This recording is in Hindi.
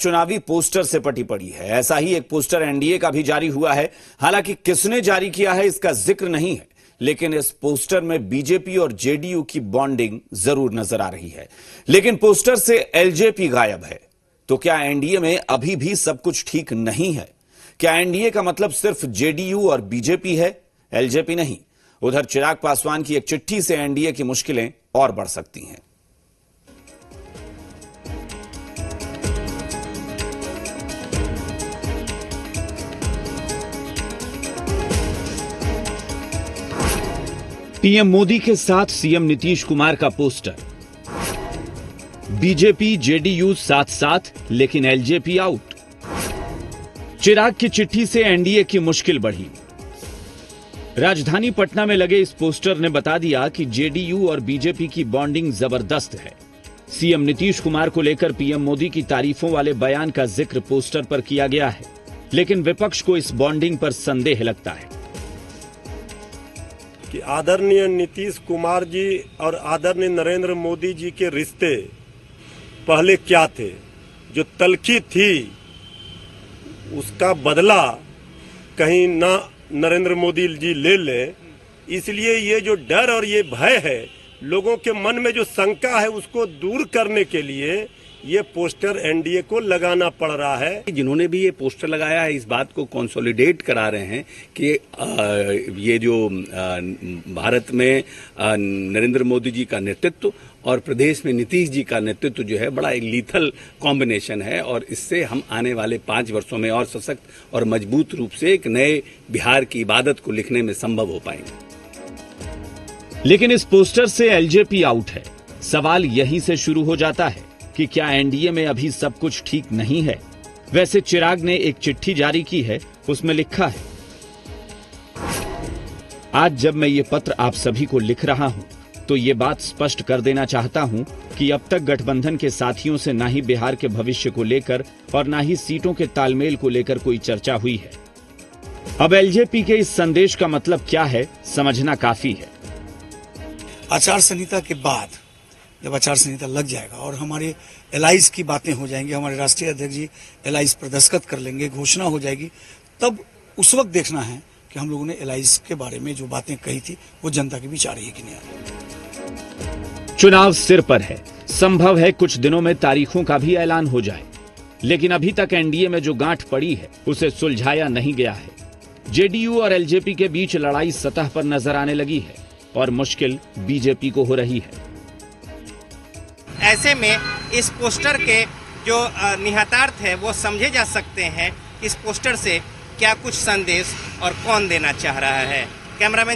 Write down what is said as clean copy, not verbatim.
चुनावी पोस्टर से पटी पड़ी है। ऐसा ही एक पोस्टर एनडीए का भी जारी हुआ है। हालांकि किसने जारी किया है इसका जिक्र नहीं है, लेकिन इस पोस्टर में बीजेपी और जेडीयू की बॉन्डिंग जरूर नजर आ रही है। लेकिन पोस्टर से एलजेपी गायब है। तो क्या एनडीए में अभी भी सब कुछ ठीक नहीं है? क्या एनडीए का मतलब सिर्फ जेडीयू और बीजेपी है, एलजेपी नहीं? उधर चिराग पासवान की एक चिट्ठी से एनडीए की मुश्किलें और बढ़ सकती हैं। पीएम मोदी के साथ सीएम नीतीश कुमार का पोस्टर। बीजेपी जेडीयू साथ साथ, लेकिन एलजेपी आउट। चिराग की चिट्ठी से एनडीए की मुश्किल बढ़ी। राजधानी पटना में लगे इस पोस्टर ने बता दिया कि जेडीयू और बीजेपी की बॉन्डिंग जबरदस्त है। सीएम नीतीश कुमार को लेकर पीएम मोदी की तारीफों वाले बयान का जिक्र पोस्टर पर किया गया है, लेकिन विपक्ष को इस बॉन्डिंग पर संदेह लगता है कि आदरणीय नीतीश कुमार जी और आदरणीय नरेंद्र मोदी जी के रिश्ते पहले क्या थे। जो तलखी थी उसका बदला कहीं ना नरेंद्र मोदी जी ले लें, इसलिए ये जो डर और ये भय है, लोगों के मन में जो शंका है, उसको दूर करने के लिए ये पोस्टर एनडीए को लगाना पड़ रहा है। जिन्होंने भी ये पोस्टर लगाया है, इस बात को कंसोलिडेट करा रहे हैं कि ये जो भारत में नरेंद्र मोदी जी का नेतृत्व और प्रदेश में नीतीश जी का नेतृत्व जो है, बड़ा एक लीथल कॉम्बिनेशन है और इससे हम आने वाले 5 वर्षों में और सशक्त और मजबूत रूप से एक नए बिहार की इबादत को लिखने में संभव हो पाएंगे। लेकिन इस पोस्टर से एलजेपी आउट है। सवाल यहीं से शुरू हो जाता है कि क्या एनडीए में अभी सब कुछ ठीक नहीं है? वैसे चिराग ने एक चिट्ठी जारी की है, उसमें लिखा है, आज जब मैं ये पत्र आप सभी को लिख रहा हूं तो ये बात स्पष्ट कर देना चाहता हूं कि अब तक गठबंधन के साथियों से ना ही बिहार के भविष्य को लेकर और ना ही सीटों के तालमेल को लेकर कोई चर्चा हुई है। अब एलजेपी के इस संदेश का मतलब क्या है, समझना काफी है। आचार संहिता के बाद जब आचार संहिता लग जाएगा और हमारे एलाइज की बातें हो जाएंगी, हमारे राष्ट्रीय अध्यक्ष जी एलाइज पर दस्तखत कर लेंगे, घोषणा हो जाएगी, तब उस वक्त देखना है कि हम लोगों ने एलाइज के बारे में जो बातें कही थी वो जनता के बीच आ रही है कि नहीं आ रही। चुनाव सिर पर है। संभव है कुछ दिनों में तारीखों का भी ऐलान हो जाए, लेकिन अभी तक एनडीए में जो गांठ पड़ी है उसे सुलझाया नहीं गया है। जेडीयू और एलजेपी के बीच लड़ाई सतह पर नजर आने लगी है और मुश्किल बीजेपी को हो रही है। ऐसे में इस पोस्टर के जो निहितार्थ है वो समझे जा सकते हैं। इस पोस्टर से क्या कुछ संदेश और कौन देना चाह रहा है। कैमरामैन